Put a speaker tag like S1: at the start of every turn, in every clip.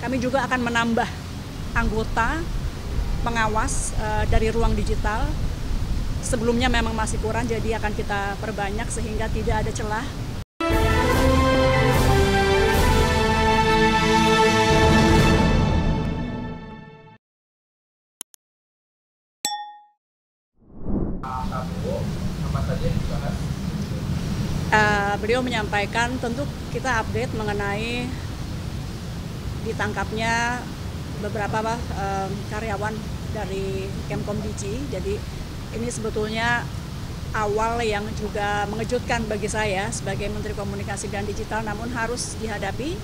S1: Kami juga akan menambah anggota pengawas dari ruang digital. Sebelumnya memang masih kurang, jadi akan kita perbanyak sehingga tidak ada celah. Beliau menyampaikan tentu kita update mengenai ditangkapnya beberapa karyawan dari Kemkomdigi. Jadi ini sebetulnya awal yang juga mengejutkan bagi saya sebagai Menteri Komunikasi dan Digital, namun harus dihadapi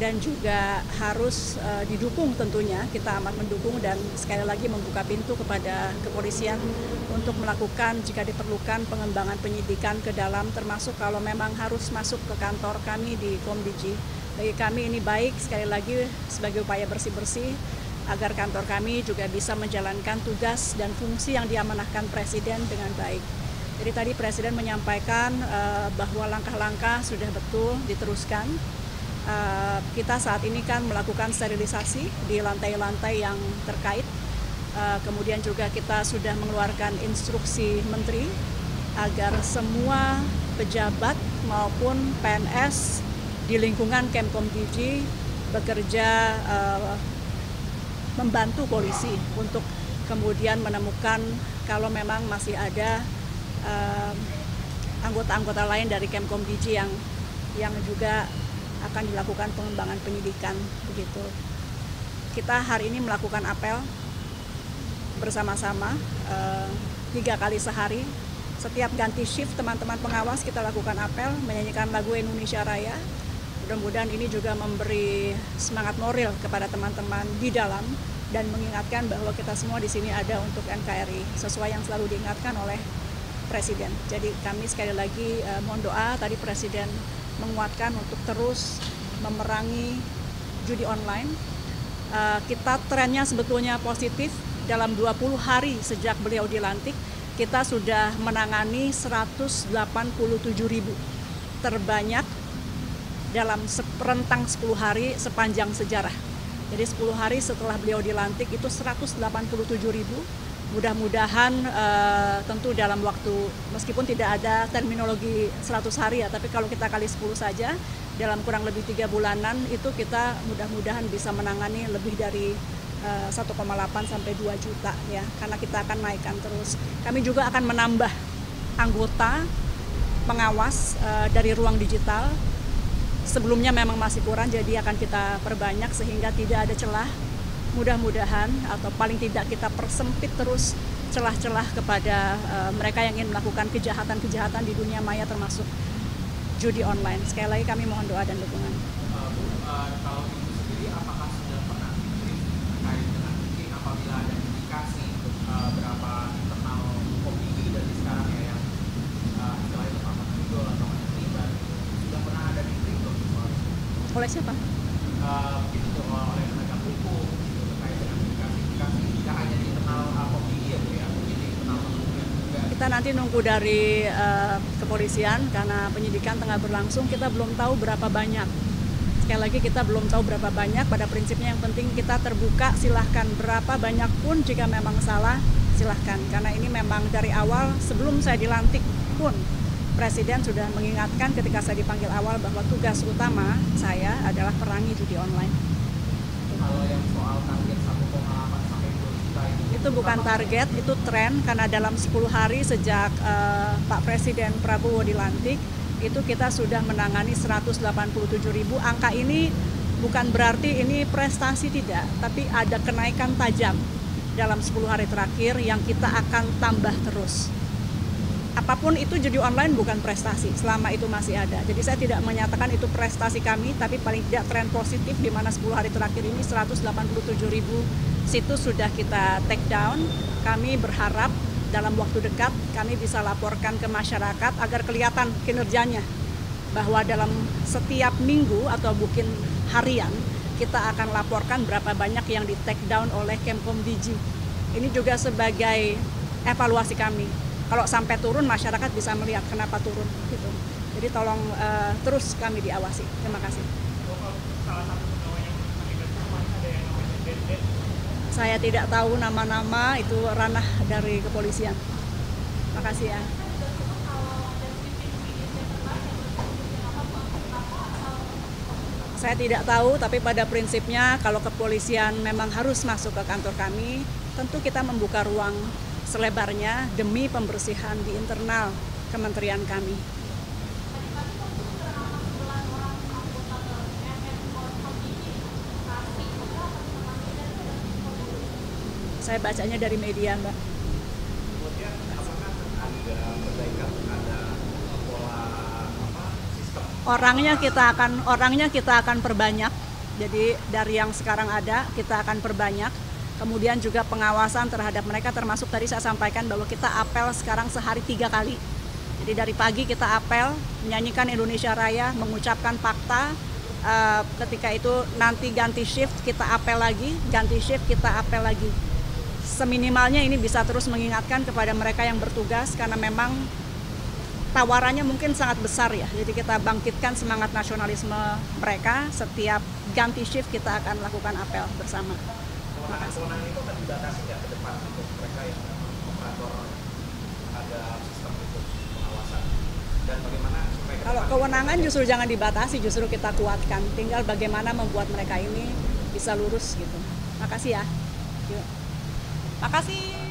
S1: dan juga harus didukung tentunya. Kita amat mendukung dan sekali lagi membuka pintu kepada kepolisian untuk melakukan jika diperlukan pengembangan penyidikan ke dalam, termasuk kalau memang harus masuk ke kantor kami di Komdigi. Bagi kami ini baik, sekali lagi sebagai upaya bersih-bersih agar kantor kami juga bisa menjalankan tugas dan fungsi yang diamanahkan Presiden dengan baik. Jadi tadi Presiden menyampaikan bahwa langkah-langkah sudah betul diteruskan. Kita saat ini kan melakukan sterilisasi di lantai-lantai yang terkait. Kemudian juga kita sudah mengeluarkan instruksi Menteri agar semua pejabat maupun PNS di lingkungan Kemkomdigi bekerja membantu polisi untuk kemudian menemukan kalau memang masih ada anggota-anggota lain dari Kemkomdigi yang juga akan dilakukan pengembangan penyidikan begitu. Kita hari ini melakukan apel bersama-sama 3 kali sehari. Setiap ganti shift teman-teman pengawas kita lakukan apel menyanyikan lagu Indonesia Raya. Mudah-mudahan ini juga memberi semangat moral kepada teman-teman di dalam dan mengingatkan bahwa kita semua di sini ada untuk NKRI sesuai yang selalu diingatkan oleh Presiden. Jadi kami sekali lagi mohon doa, tadi Presiden menguatkan untuk terus memerangi judi online. Kita trennya sebetulnya positif. Dalam 20 hari sejak beliau dilantik, kita sudah menangani 187.000, terbanyak dalam rentang 10 hari sepanjang sejarah. Jadi 10 hari setelah beliau dilantik itu 187.000. Mudah-mudahan tentu dalam waktu, meskipun tidak ada terminologi 100 hari ya, tapi kalau kita kali 10 saja, dalam kurang lebih 3 bulanan itu kita mudah-mudahan bisa menangani lebih dari 1,8 sampai 2 juta ya, karena kita akan naikkan terus. Kami juga akan menambah anggota pengawas dari ruang digital. Sebelumnya memang masih kurang, jadi akan kita perbanyak sehingga tidak ada celah. Mudah-mudahan atau paling tidak kita persempit terus celah-celah kepada mereka yang ingin melakukan kejahatan-kejahatan di dunia maya termasuk judi online. Sekali lagi kami mohon doa dan dukungan.
S2: Kalau Ibu sendiri apakah sudah pernah dikirim terkait dengan mungkin apabila ada indikasi untuk berapa internal Komdigi dari sekarang ya yang istilahnya terpapar pinjol atau terlibat, sudah pernah ada dikirim belum soal itu?
S1: Oleh siapa?
S2: Mungkin itu oleh penegak hukum gitu, terkait dengan indikasi tidak hanya di internal Komdigi ya Bu ya, mungkin di internal kementerian juga.
S1: Kita nanti nunggu dari kepolisian karena penyidikan tengah berlangsung, kita belum tahu berapa banyak. Sekali lagi kita belum tahu berapa banyak, pada prinsipnya yang penting kita terbuka, silahkan berapa banyak pun jika memang salah silahkan. Karena ini memang dari awal sebelum saya dilantik pun Presiden sudah mengingatkan ketika saya dipanggil awal bahwa tugas utama saya adalah perangi judi online.
S2: Kalau yang soal target 1,8 sampai 2 juta
S1: itu bukan target, itu tren karena dalam 10 hari sejak Pak Presiden Prabowo dilantik itu kita sudah menangani 187.000. Angka ini bukan berarti ini prestasi tidak, tapi ada kenaikan tajam dalam 10 hari terakhir yang kita akan tambah terus. Apapun itu judi online bukan prestasi selama itu masih ada. Jadi saya tidak menyatakan itu prestasi kami, tapi paling tidak tren positif di mana 10 hari terakhir ini 187.000 situs sudah kita take down. Kami berharap dalam waktu dekat kami bisa laporkan ke masyarakat agar kelihatan kinerjanya. Bahwa dalam setiap minggu atau mungkin harian kita akan laporkan berapa banyak yang di take down oleh Kemkomdigi. Ini juga sebagai evaluasi kami. Kalau sampai turun masyarakat bisa melihat kenapa turun gitu. Jadi tolong terus kami diawasi. Terima kasih.
S2: Salah satu pegawai yang terlibat
S1: Saya tidak tahu nama-nama, itu ranah dari kepolisian. Makasih ya. Saya tidak tahu, tapi pada prinsipnya kalau kepolisian memang harus masuk ke kantor kami, tentu kita membuka ruang selebarnya demi pembersihan di internal kementerian kami. Saya bacanya dari media, Mbak.
S2: Kemudian apakah ada perbaikan, ada pola sistem?
S1: Orangnya kita akan perbanyak. Jadi dari yang sekarang ada kita akan perbanyak. Kemudian juga pengawasan terhadap mereka, termasuk tadi saya sampaikan bahwa kita apel sekarang sehari 3 kali. Jadi dari pagi kita apel, menyanyikan Indonesia Raya, mengucapkan fakta. Ketika itu nanti ganti shift kita apel lagi, ganti shift kita apel lagi. Seminimalnya ini bisa terus mengingatkan kepada mereka yang bertugas, karena memang tawarannya mungkin sangat besar ya. Jadi kita bangkitkan semangat nasionalisme mereka. Setiap ganti shift kita akan lakukan apel bersama.
S2: Kewenangan itu akan dibatasi nggak ke depan untuk mereka yang operator ada sistem untuk pengawasan, dan bagaimana supaya
S1: Kalau kewenangan justru jangan dibatasi, justru kita kuatkan. Tinggal bagaimana membuat mereka ini bisa lurus gitu. Makasih ya. Yuk. Makasih.